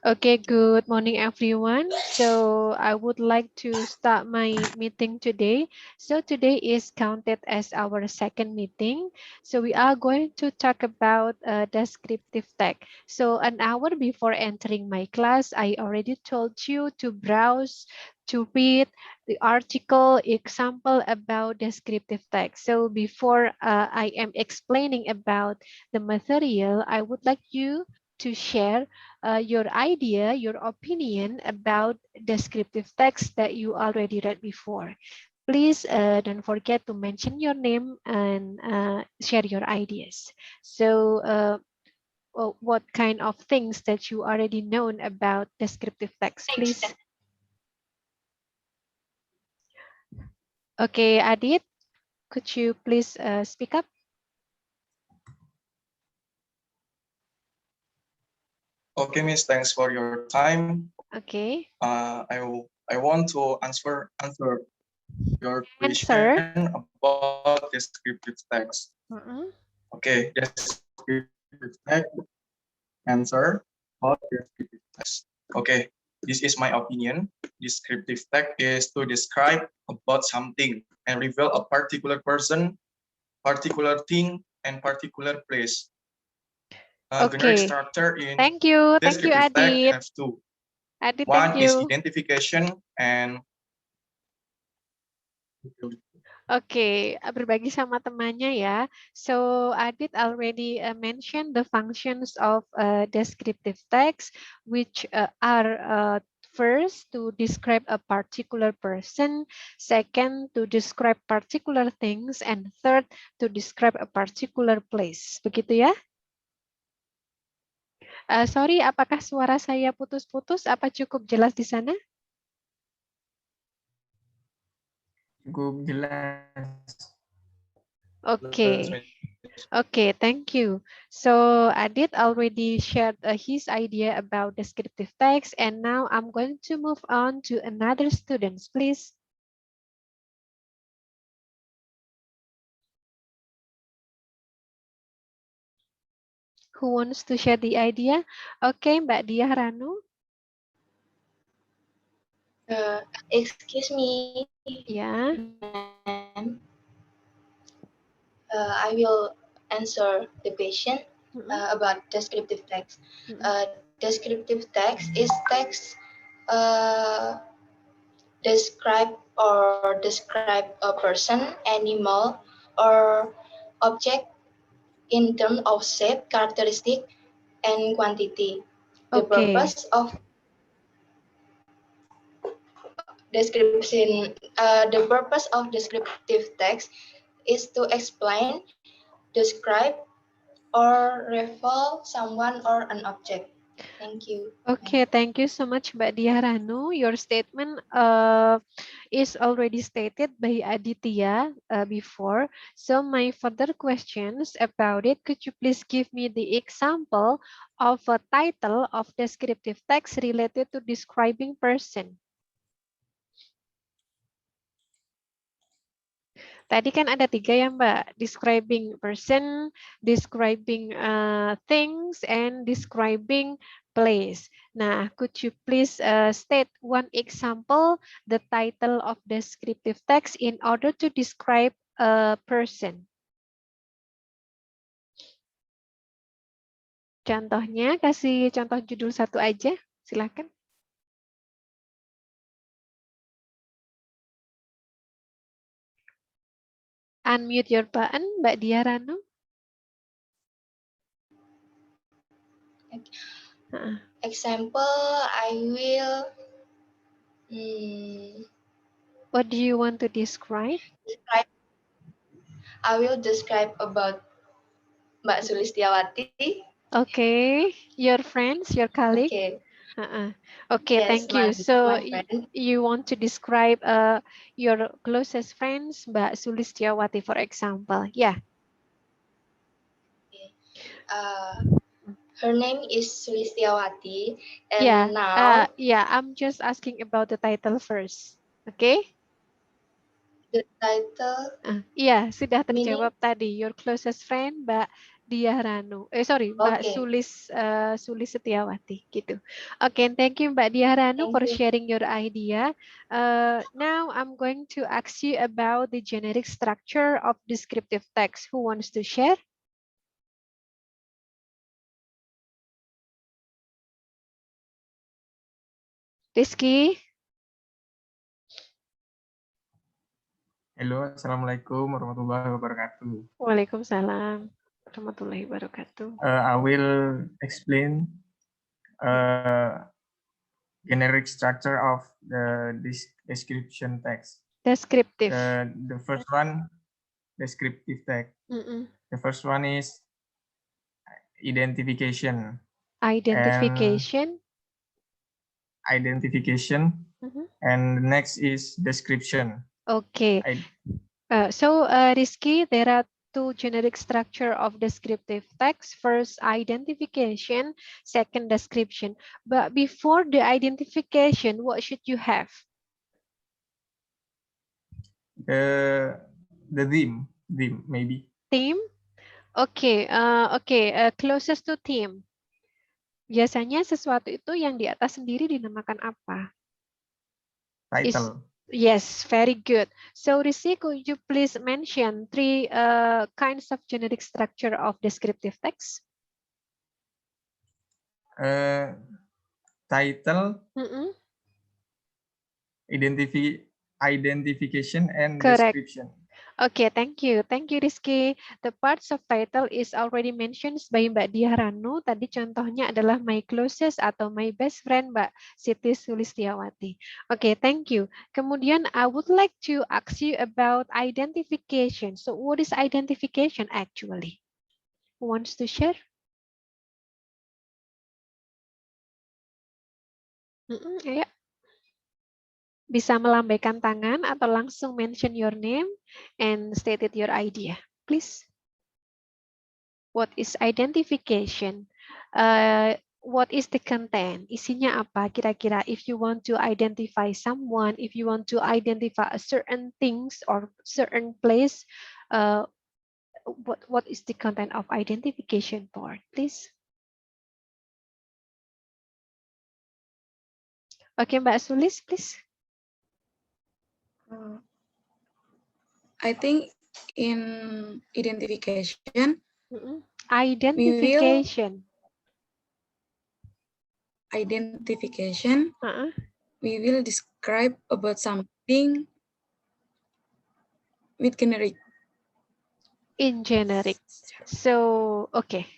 Okay, good morning, everyone. So I would like to start my meeting today. So today is counted as our second meeting. So we are going to talk about descriptive text. So an hour before entering my class, I already told you to browse, to read the article example about descriptive text. So before I am explaining about the material, I would like you to share your idea, your opinion about descriptive text that you already read before. Please don't forget to mention your name and share your ideas. So what kind of things that you already known about descriptive text, please? Okay, Adit, could you please speak up? Okay, Miss, thanks for your time. Okay. I want to answer your Answer. question about descriptive text. Okay, descriptive text answer about descriptive text. Okay, this is my opinion. Descriptive text is to describe about something and reveal a particular person, particular thing, and particular place. Generic Okay. structure in Thank you. Thank you, descriptive text Adit. has two. Adit, thank One is you. identification and Oke, berbagi sama temannya ya. So Adit already mentioned the functions of descriptive text, which are first to describe a particular person, second to describe particular things, and third to describe a particular place. Begitu ya? Sorry, apakah suara saya putus-putus? Apa cukup jelas di sana? Cukup jelas. Okay. Okay, thank you. So Adit already shared his idea about descriptive text, and now I'm going to move on to another students, please. Who wants to share the idea? Okay, Mbak Diah Ranu. Excuse me, Yeah. ma'am. I will answer the question about descriptive text. Descriptive text is text describe a person, animal, or object in terms of shape, characteristic, and quantity. The Okay. purpose of descriptive text is to explain, describe, or refer someone or an object. Thank you. Okay, thank you so much, Mbak Diah Ranu. Your statement is already stated by Aditya before. So my further questions about it, could you please give me the example of a title of descriptive text related to describing person? Tadi kan ada 3 ya Mbak, describing person, describing things, and describing place. Nah, could you please state one example, the title of descriptive text in order to describe a person? Contohnya, kasih contoh judul satu aja, silakan. Unmute your button, Mbak Diah Ranu. Example, I will What do you want to describe? I will describe about Mbak Sulistiawati. Okay, your friends, your colleague. Okay. Okay, Yes, thank you. my So friend. you want to describe your closest friends, Mbak Sulistiawati, for example. Yeah. Her name is Sulistiawati, and Yeah. now Yeah. I'm just asking about the title first. Okay. the title Iya, sudah meaning terjawab tadi. Your closest friend, Mbak Diah Ranu. Sorry, Mbak Okay. Sulis Setiawati gitu. Okay, thank you Mbak Diah Ranu Thank for you. sharing your idea. Now I'm going to ask you about the generic structure of descriptive text. Who wants to share? Rizky. Halo, Assalamualaikum warahmatullahi wabarakatuh. Waalaikumsalam warahmatullahi wabarakatuh. I will explain generic structure of this description text. Descriptive. The first one, descriptive text. The first one is identification. Identification. And the next is description. Okay. Rizky, there are two generic structure of descriptive text. First, identification. Second, description. But before the identification, what should you have? The theme maybe. Theme. Okay. Closest to theme. Biasanya sesuatu itu yang di atas sendiri dinamakan apa? Title. Yes, very good. So, Rizky, could you please mention three kinds of generic structure of descriptive text? Title, identification, and correct. Description. Okay, thank you. Thank you, Rizky. The parts of title is already mentioned by Mbak Diah Ranu. Tadi contohnya adalah my closest atau my best friend, Mbak Siti Sulistiawati. Okay, thank you. Kemudian, I would like to ask you about identification. So, what is identification actually? Who wants to share? Ayo. Bisa melambaikan tangan atau langsung mention your name and stated your idea, please. What is identification? What is the content? Isinya apa kira-kira? If you want to identify someone, if you want to identify a certain things or certain place, what is the content of identification part, please? Okay, Mbak Sulis, please. I think in identification, we will describe about something with generic. In generic. So, okay.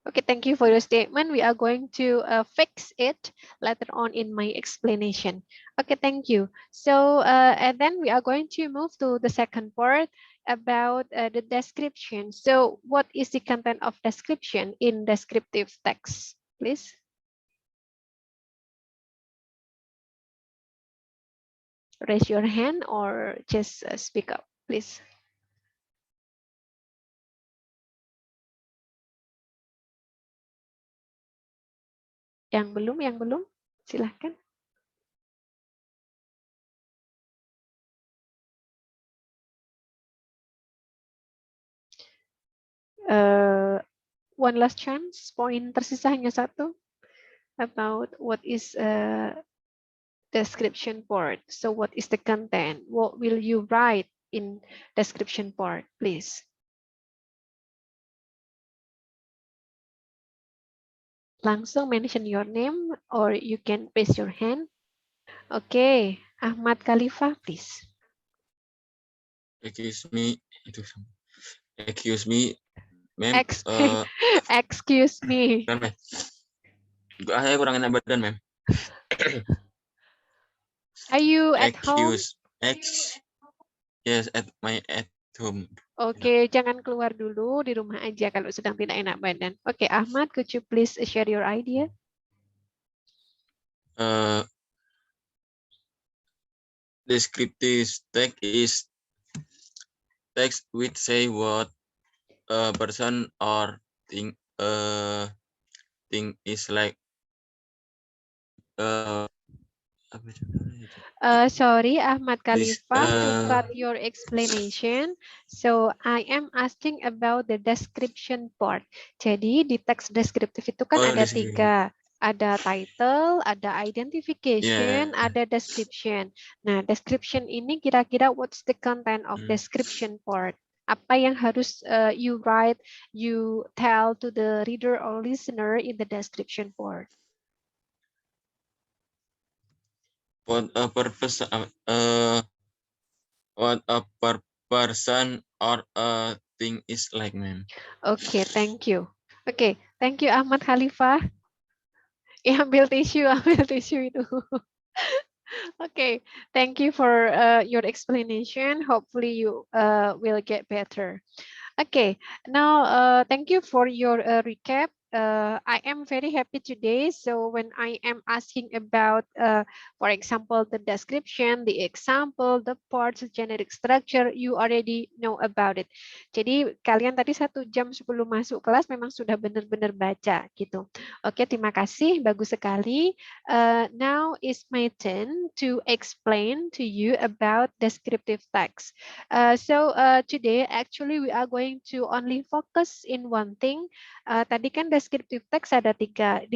Okay, thank you for your statement. We are going to fix it later on in my explanation. Okay, thank you. So, and then we are going to move to the second part about the description. So, what is the content of description in descriptive text, please? Raise your hand or just speak up, please. Yang belum, silahkan. One last chance, poin tersisa hanya satu, about what is description part. So what is the content? What will you write in description part, please? Langsung mention your name or you can raise your hand. Okay, Ahmad Khalifa, please. Excuse me, ma'am. Excuse me. Saya kurang enak badan, ma'am. Are you at home? Yes, at home. Oke, jangan keluar dulu, di rumah aja kalau sedang tidak enak badan. Oke, Ahmad, could you please share your idea? Descriptive text is text which say what a person or thing is like. Sorry, Ahmad This Khalifah, to cut your explanation. So I am asking about the description part. Jadi di teks deskriptif itu kan ada tiga. Ada title, ada identification, ada description. Nah, description ini kira-kira what's the content of description part? Apa yang harus you write, you tell to the reader or listener in the description part? What a purpose, what a person or a thing is like, ma'am. Okay, thank you. Okay, thank you Ahmad Khalifah. Ambil tisu itu. Okay, thank you for your explanation. Hopefully you will get better. Okay, now thank you for your recap. I am very happy today. So when I am asking about, for example, the description, the example, the parts, generic structure, you already know about it. Jadi kalian tadi 1 jam sebelum masuk kelas memang sudah benar-benar baca gitu. Oke, terima kasih, bagus sekali. Now is my turn to explain to you about descriptive text. So today actually we are going to only focus in one thing. Tadi kan descriptive text ada 3,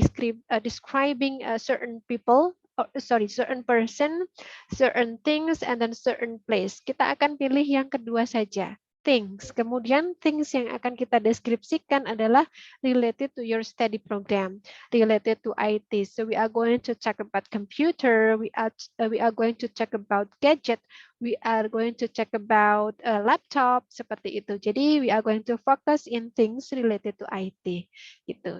describing certain people, certain person, certain things, and then certain place. Kita akan pilih yang kedua saja, things. Kemudian things yang akan kita deskripsikan adalah related to your study program, related to IT. So we are going to talk about computer, we are going to talk about gadget, we are going to check about laptop, seperti itu. Jadi we are going to focus in things related to IT. Gitu.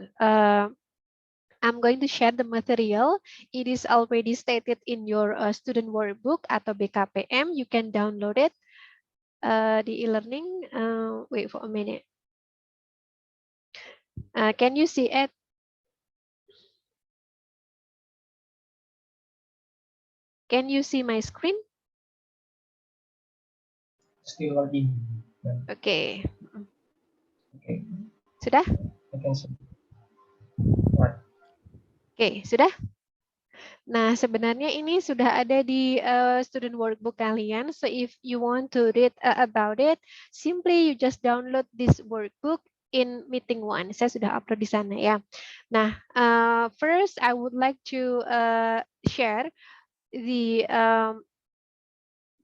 I'm going to share the material. It is already stated in your student workbook atau BKPM. You can download it di e-learning. Wait for a minute. Can you see it? Can you see my screen? Still lagi. Oke. Okay. Sudah? Oke, sudah? Nah, sebenarnya ini sudah ada di student workbook kalian. So if you want to read about it, simply you just download this workbook in meeting 1. Saya sudah upload di sana ya. Nah, first I would like to share the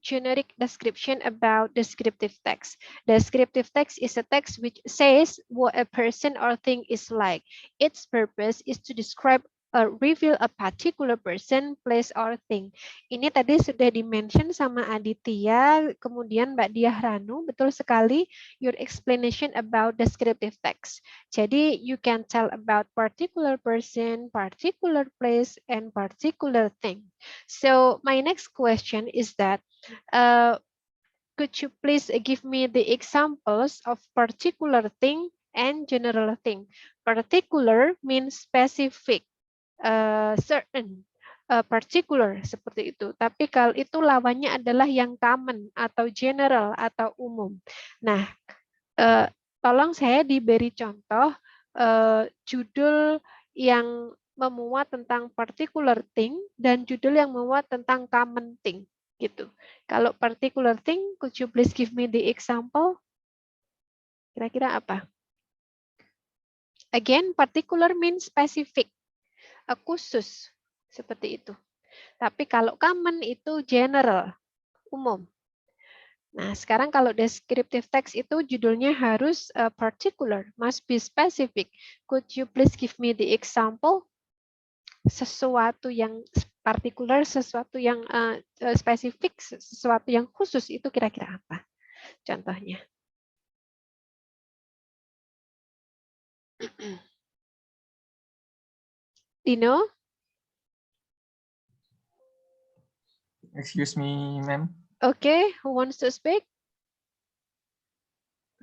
generic description about descriptive text. Descriptive text is a text which says what a person or thing is like. Its purpose is to describe or reveal a particular person, place, or thing. Ini tadi sudah di-mention sama Aditya, kemudian Mbak Diah Ranu, betul sekali, your explanation about descriptive text. Jadi, you can tell about particular person, particular place, and particular thing. So, my next question is that, could you please give me the examples of particular thing and general thing? Particular means specific, certain, particular, seperti itu. Tapi kalau itu lawannya adalah yang common atau general atau umum. Nah, tolong saya diberi contoh judul yang memuat tentang particular thing dan judul yang memuat tentang common thing. Gitu. Kalau particular thing, could you please give me the example? Kira-kira apa? Again, particular means specific, khusus, seperti itu. Tapi kalau common itu general, umum. Nah, sekarang kalau descriptive text itu judulnya harus particular, must be specific. Could you please give me the example? Sesuatu yang particular, sesuatu yang spesifik, sesuatu yang khusus, itu kira-kira apa contohnya? Dino? Excuse me, ma'am. Okay, who wants to speak?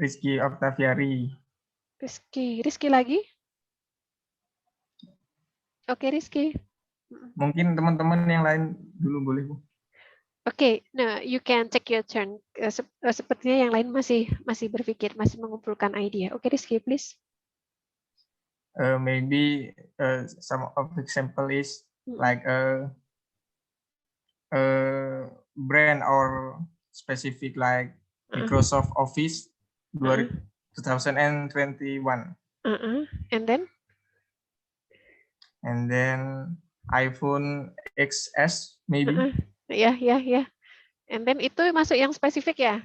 Rizky Octaviari. Rizky lagi? Oke, Rizky. Mungkin teman-teman yang lain dulu boleh, Bu. Oke, nah you can take your turn. Sepertinya yang lain masih berpikir, masih mengumpulkan ide. Oke, Rizky, please. Maybe some of the example is like brand or specific like Microsoft Office 2021. And then? And then iPhone XS maybe. Ya. And then itu masuk yang spesifik ya?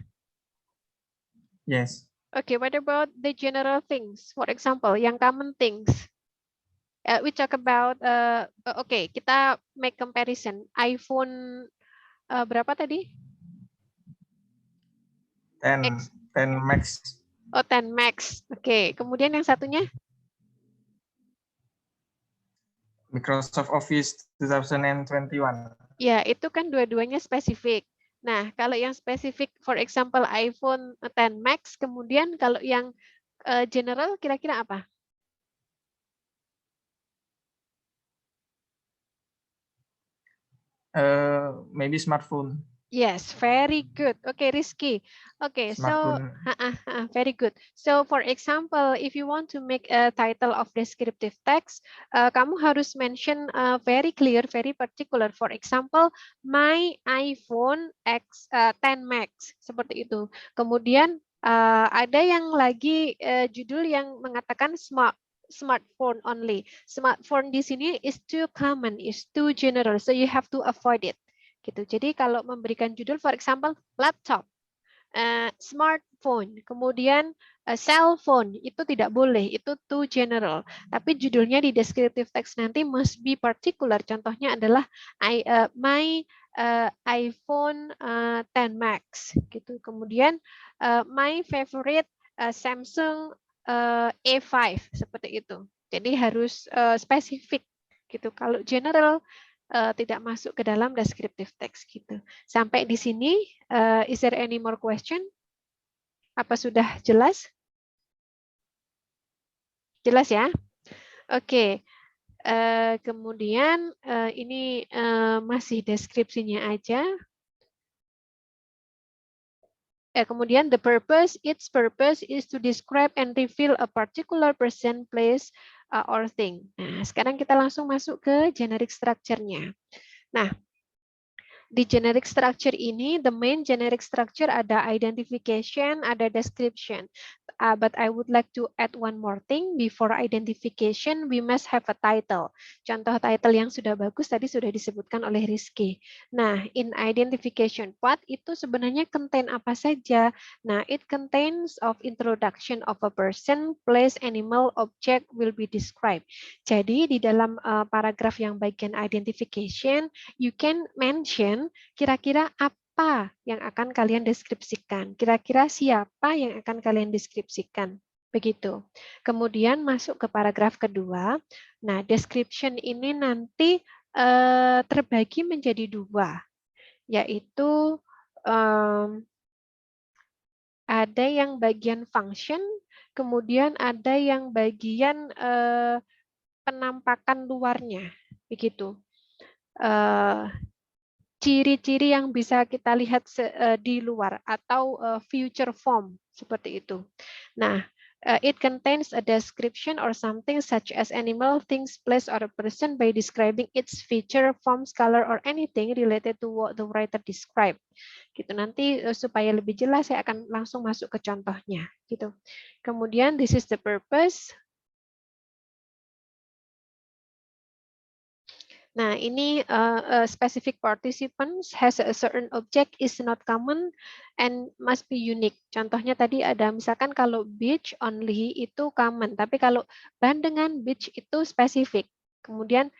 Yes. Okay, what about the general things? For example, yang common things. We talk about, okay, kita make comparison. iPhone berapa tadi? 10 Max. Oh, 10 Max. Oke, kemudian yang satunya? Microsoft Office 2021. Ya, itu kan dua-duanya spesifik. Nah, kalau yang spesifik, for example, iPhone 10 Max, kemudian kalau yang general, kira-kira apa? Maybe smartphone. Yes, very good. Okay, Rizky. Okay, so very good. So, for example, if you want to make a title of descriptive text, kamu harus mention very clear, very particular. For example, my iPhone X 10 Max seperti itu. Kemudian ada yang lagi judul yang mengatakan smartphone only. Smartphone di sini is too common, is too general, so you have to avoid it. Gitu. Jadi kalau memberikan judul, for example, laptop, smartphone, kemudian cell phone, itu tidak boleh, itu too general. Tapi judulnya di descriptive text nanti must be particular. Contohnya adalah my iPhone 10 Max, gitu. Kemudian my favorite Samsung A5, seperti itu. Jadi harus spesifik, gitu. Kalau general tidak masuk ke dalam descriptive text gitu. Sampai di sini, is there any more question? Apa sudah jelas? Jelas ya? Oke. Kemudian ini masih deskripsinya aja. Kemudian its purpose is to describe and reveal a particular person, place, or thing. Nah, sekarang kita langsung masuk ke generic structure-nya. Nah, di generic structure ini, the main generic structure ada identification, ada description. But I would like to add one more thing. Before identification, we must have a title. Contoh title yang sudah bagus tadi sudah disebutkan oleh Rizky. Nah, in identification part itu sebenarnya contain apa saja? Nah, it contains of introduction of a person, place, animal, object will be described. Jadi di dalam paragraf yang bagian identification, you can mention kira-kira apa yang akan kalian deskripsikan? Kira-kira siapa yang akan kalian deskripsikan? Begitu. Kemudian masuk ke paragraf kedua. Nah, description ini nanti terbagi menjadi dua, yaitu ada yang bagian function, kemudian ada yang bagian penampakan luarnya. Begitu. Ciri-ciri yang bisa kita lihat di luar atau future form seperti itu. Nah, it contains a description or something such as animal, things, place, or a person by describing its feature, forms, color, or anything related to what the writer described. Gitu. Nanti supaya lebih jelas saya akan langsung masuk ke contohnya. Gitu. Kemudian this is the purpose. Nah, ini specific participants has a certain object is not common and must be unique. Contohnya tadi ada misalkan kalau beach only itu common, tapi kalau bandengan beach itu spesifik. Kemudian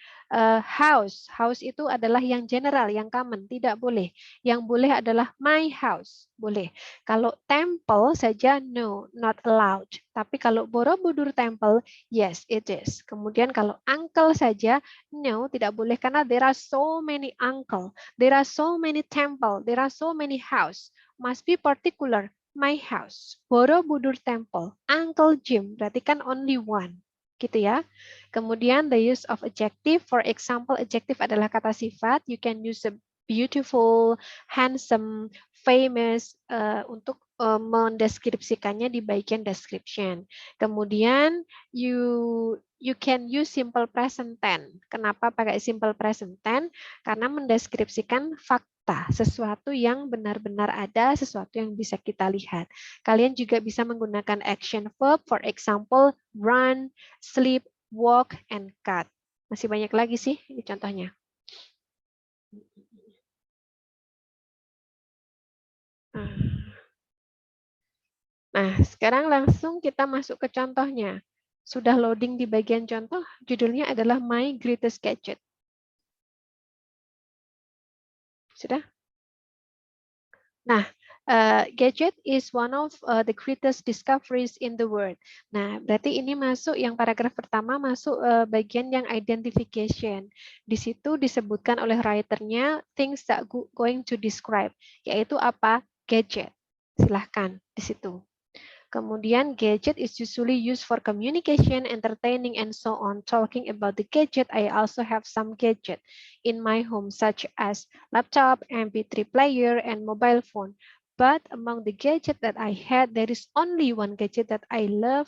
house itu adalah yang general, yang common, tidak boleh. Yang boleh adalah my house, boleh. Kalau temple saja no, not allowed. Tapi kalau Borobudur temple, yes it is. Kemudian kalau uncle saja no, tidak boleh karena there are so many uncle, there are so many temple, there are so many house. Must be particular. My house, Borobudur temple, Uncle Jim, berarti kan only one. Gitu ya. Kemudian the use of adjective, for example, adjective adalah kata sifat. You can use a beautiful, handsome, famous untuk mendeskripsikannya di bagian description. Kemudian you can use simple present tense. Kenapa pakai simple present tense? Karena mendeskripsikan fakta, sesuatu yang benar-benar ada, sesuatu yang bisa kita lihat. Kalian juga bisa menggunakan action verb, for example, run, sleep, walk, and cut. Masih banyak lagi sih ini contohnya. Nah, sekarang langsung kita masuk ke contohnya. Sudah loading di bagian contoh, judulnya adalah My Greatest Gadget. Sudah? Nah, gadget is one of the greatest discoveries in the world. Nah, berarti ini masuk yang paragraf pertama masuk bagian yang identification. Di situ disebutkan oleh writernya things that going to describe, yaitu apa? Gadget. Silahkan di situ. Kemudian gadget is usually used for communication, entertaining, and so on. Talking about the gadget, I also have some gadget in my home, such as laptop, MP3 player, and mobile phone. But among the gadget that I had, there is only one gadget that I love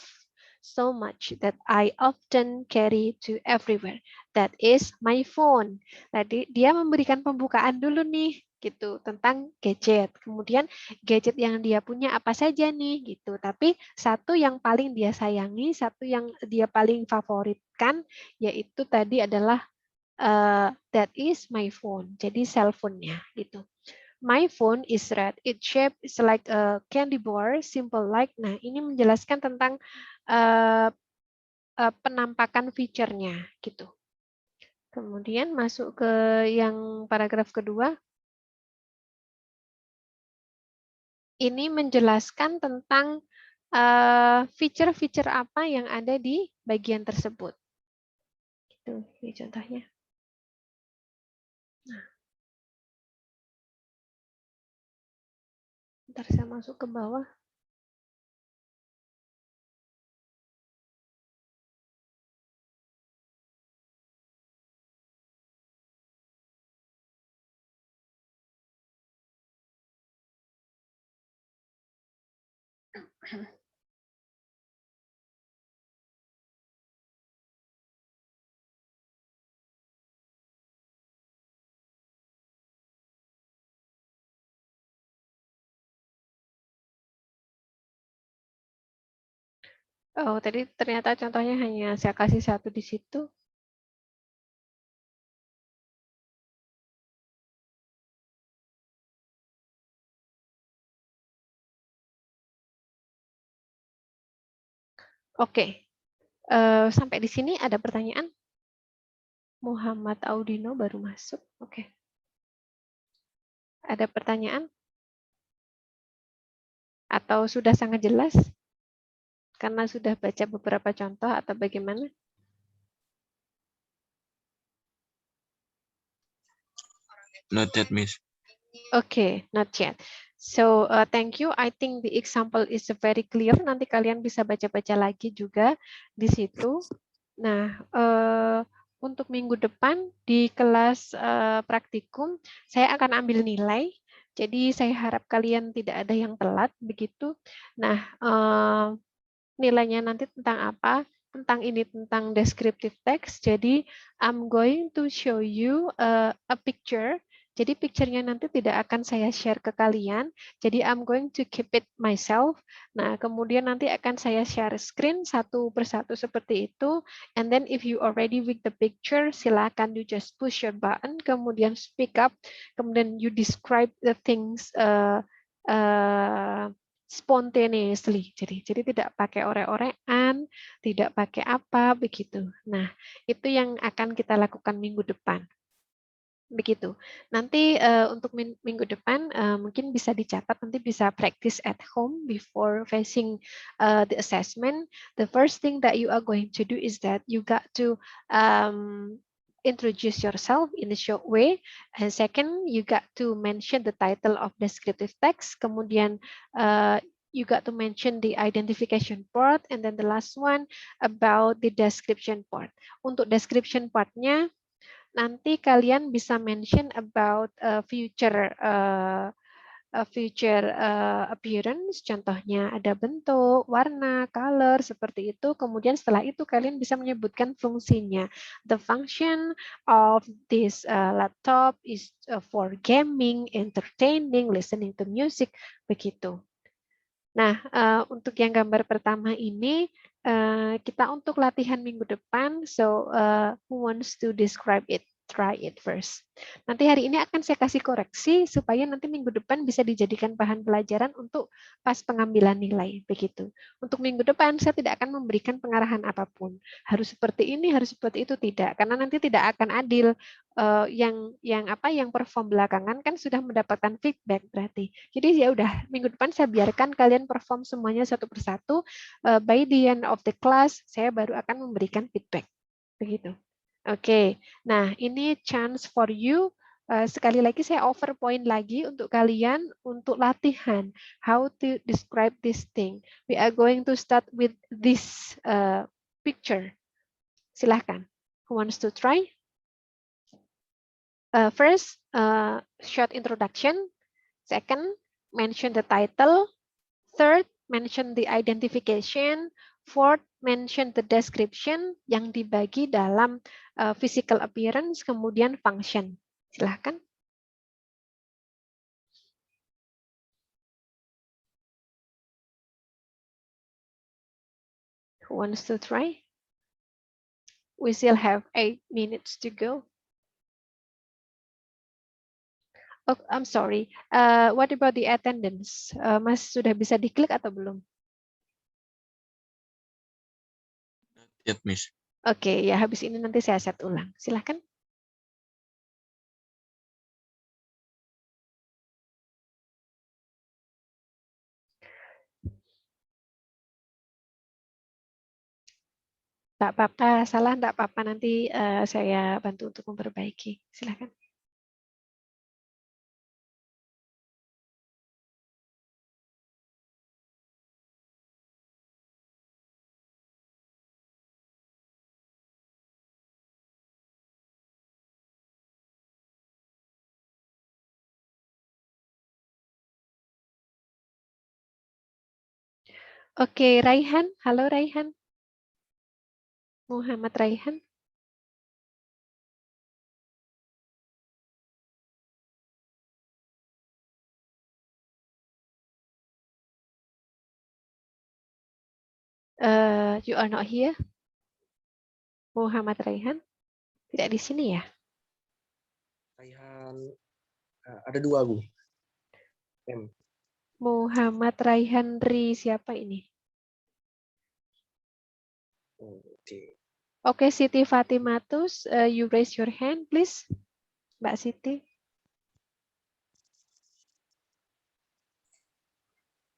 so much that I often carry to everywhere. That is my phone. Tadi dia memberikan pembukaan dulu nih gitu tentang gadget. Kemudian gadget yang dia punya apa saja nih gitu. Tapi satu yang paling dia sayangi, satu yang dia paling favoritkan yaitu tadi adalah that is my phone. Jadi cell phone-nya gitu. My phone is red. Its shape is like a candy bar, simple like. Nah, ini menjelaskan tentang penampakan fiturnya gitu. Kemudian masuk ke yang paragraf kedua. Ini menjelaskan tentang fitur-fitur apa yang ada di bagian tersebut. Itu ini contohnya. Nah. Ntar saya masuk ke bawah. Oh, tadi ternyata contohnya hanya saya kasih satu di situ. Oke, sampai di sini ada pertanyaan? Muhammad Audino baru masuk. Oke. Ada pertanyaan? Atau sudah sangat jelas? Karena sudah baca beberapa contoh atau bagaimana? Not yet, Miss. Okay, not yet. So, thank you. I think the example is very clear. Nanti kalian bisa baca-baca lagi juga di situ. Nah, untuk minggu depan di kelas praktikum, saya akan ambil nilai. Jadi, saya harap kalian tidak ada yang telat, begitu. Nah, nilainya nanti tentang apa? Tentang ini, tentang descriptive text. Jadi, I'm going to show you a picture. Jadi picture-nya nanti tidak akan saya share ke kalian. Jadi I'm going to keep it myself. Nah, kemudian nanti akan saya share screen satu persatu seperti itu. And then if you already with the picture, silakan you just push your button, kemudian speak up, kemudian you describe the things spontaneously. Jadi tidak pakai ore-orean, tidak pakai apa begitu. Nah, itu yang akan kita lakukan minggu depan. Begitu. Nanti untuk minggu depan mungkin bisa dicatat, nanti bisa practice at home before facing the assessment. The first thing that you are going to do is that you got to introduce yourself in a short way, and second you got to mention the title of descriptive text, kemudian you got to mention the identification part, and then the last one about the description part. Untuk description partnya nanti kalian bisa mention about future future appearance, contohnya ada bentuk, warna, color, seperti itu. Kemudian setelah itu kalian bisa menyebutkan fungsinya. The function of this laptop is for gaming, entertaining, listening to music, begitu. Nah, untuk yang gambar pertama ini, kita untuk latihan minggu depan, so who wants to describe it? Try it first. Nanti hari ini akan saya kasih koreksi supaya nanti minggu depan bisa dijadikan bahan pelajaran untuk pas pengambilan nilai, begitu. Untuk minggu depan saya tidak akan memberikan pengarahan apapun. Harus seperti ini, harus seperti itu, tidak. Karena nanti tidak akan adil. Yang perform belakangan kan sudah mendapatkan feedback berarti. Jadi ya udah minggu depan saya biarkan kalian perform semuanya satu persatu. By the end of the class saya baru akan memberikan feedback. Begitu. Oke, nah ini chance for you. Sekali lagi saya offer point lagi untuk kalian untuk latihan how to describe this thing. We are going to start with this picture. Silahkan. Who wants to try? First, short introduction. Second, mention the title. Third, mention the identification. Fourth, mention the description yang dibagi dalam physical appearance, kemudian function. Silahkan. Who wants to try? We still have 8 minutes to go. Oh, I'm sorry. What about the attendance? Mas sudah bisa diklik atau belum? Yet, Miss. Oke, ya habis ini nanti saya set ulang. Silahkan. Tidak apa-apa, salah tidak apa-apa. Nanti saya bantu untuk memperbaiki. Silahkan. Oke, Raihan. Halo, Raihan. Muhammad Raihan. You are not here. Muhammad Raihan. Tidak di sini ya? Raihan ada 2, Bu. M. Muhammad Raihan Ri, siapa ini? Oke. Oke, Siti Fatimatus, you raise your hand, please. Mbak Siti.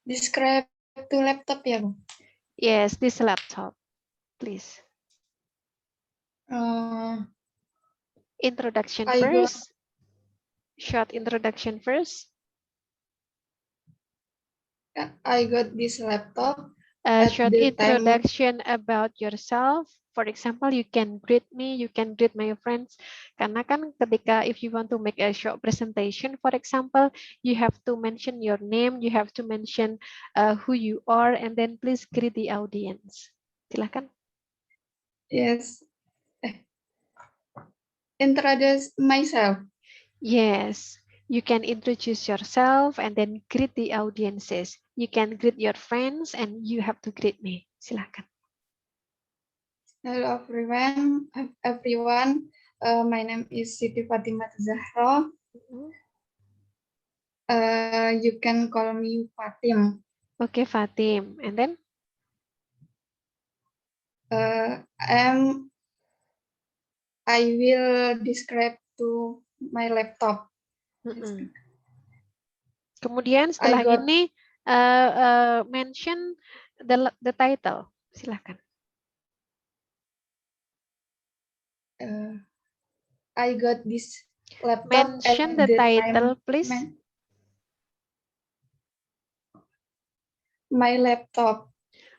Describe to laptop ya, Bu? Yes, this laptop, please. Introduction first. Short introduction first. I got this laptop. Short introduction about yourself. For example, you can greet me, you can greet my friends. Karena kan ketika if you want to make a short presentation, for example, you have to mention your name, you have to mention who you are, and then please greet the audience. Silakan. Yes. Introduce myself. Yes. You can introduce yourself and then greet the audiences. You can greet your friends and you have to greet me. Silakan. Hello everyone. My name is Siti Fatimah Zahra. You can call me Fatim. Okay, Fatim. And then? I will describe to my laptop. Kemudian setelah ini mention the title. Silakan. I got this laptop. Mention the title, please. My laptop.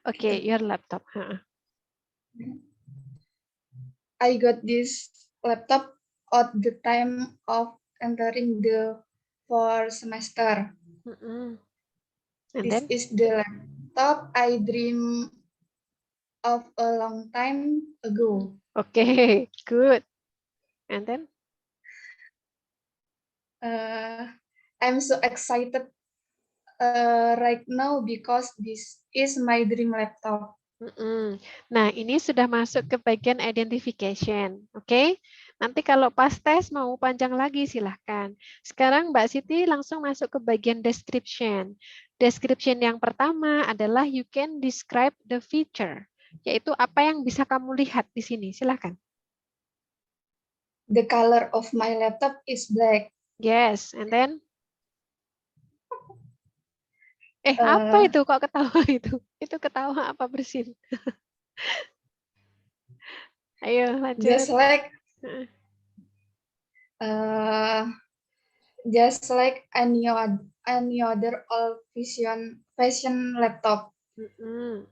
Okay, your laptop. I got this laptop at the time of entering the 4th semester. And This then? is the laptop I dream of a long time ago. Okay, good. And then? I'm so excited right now because this is my dream laptop. Nah, ini sudah masuk ke bagian identification. Oke, nanti kalau pas tes mau panjang lagi silahkan. Sekarang Mbak Siti langsung masuk ke bagian description. Description yang pertama adalah you can describe the feature, yaitu apa yang bisa kamu lihat di sini. Silahkan. The color of my laptop is black. Yes, and then? Apa itu kok ketawa itu? Itu ketawa apa bersin? Ayo lanjut. Just like any other old fashion laptop.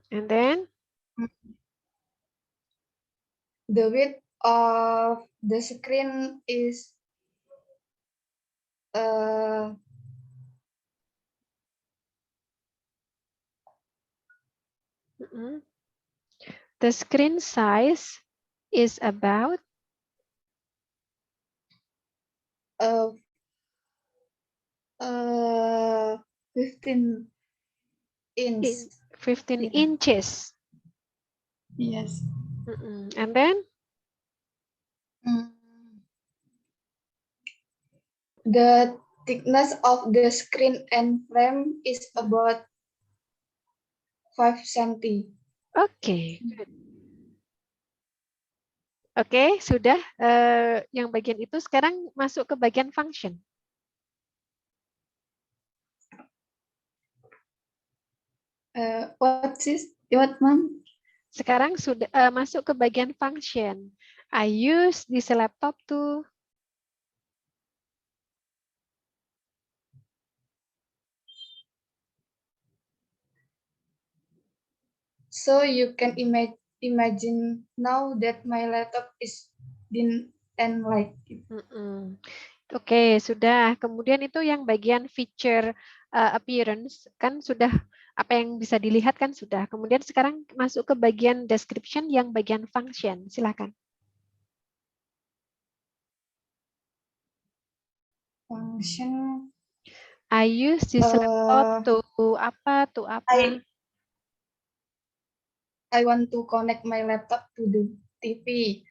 And then? The width of the screen is '15 The screen size is about 15 inch. 15 Yeah. inches. Yes. And then? The thickness of the screen and frame is about 5 cm. Oke. Oke, sudah yang bagian itu sekarang masuk ke bagian function. What, Mom? Sekarang sudah masuk ke bagian function. I use this laptop to So you can imagine now that my laptop is dim and light. Oke, sudah. Kemudian itu yang bagian feature appearance kan sudah apa yang bisa dilihat kan sudah. Kemudian sekarang masuk ke bagian description yang bagian function. Silakan. Function. I use this laptop to apa? I want to connect my laptop to the TV.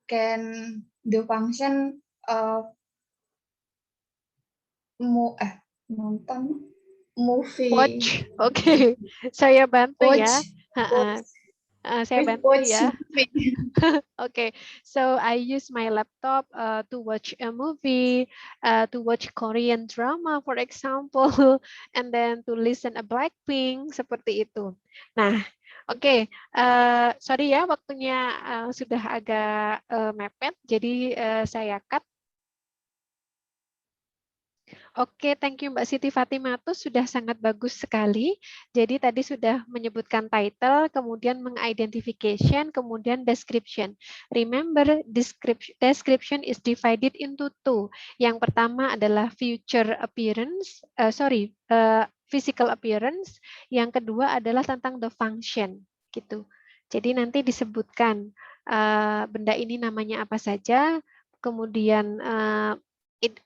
Can the function nonton movie? Watch. Oke, saya bantu ya. Saya bantu ya. Okay, so I use my laptop to watch a movie, to watch Korean drama, for example, and then to listen a Blackpink seperti itu. Nah, oke, sorry ya waktunya sudah agak mepet, jadi saya cut. Oke, thank you Mbak Siti Fatimatus, sudah sangat bagus sekali. Jadi tadi sudah menyebutkan title, kemudian mengidentification, kemudian description. Remember, description is divided into two. Yang pertama adalah physical appearance. Yang kedua adalah tentang the function, gitu. Jadi nanti disebutkan benda ini namanya apa saja, kemudian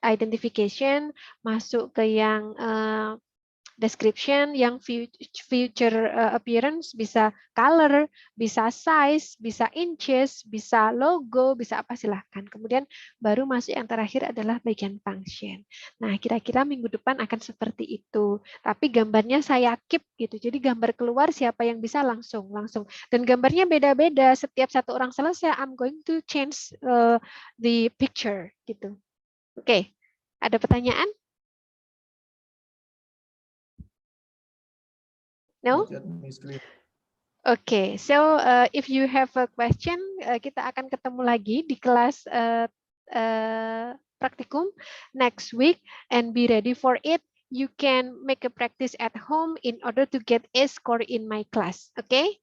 identification, masuk ke yang description, yang future appearance, bisa color, bisa size, bisa inches, bisa logo, bisa apa silahkan. Kemudian baru masuk yang terakhir adalah bagian function. Nah, kira-kira minggu depan akan seperti itu. Tapi gambarnya saya keep gitu. Jadi gambar keluar siapa yang bisa langsung. Dan gambarnya beda-beda. Setiap satu orang selesai, I'm going to change the picture gitu. Oke, ada pertanyaan? No? Oke, so if you have a question, kita akan ketemu lagi di kelas praktikum next week and be ready for it. You can make a practice at home in order to get a score in my class. Okay?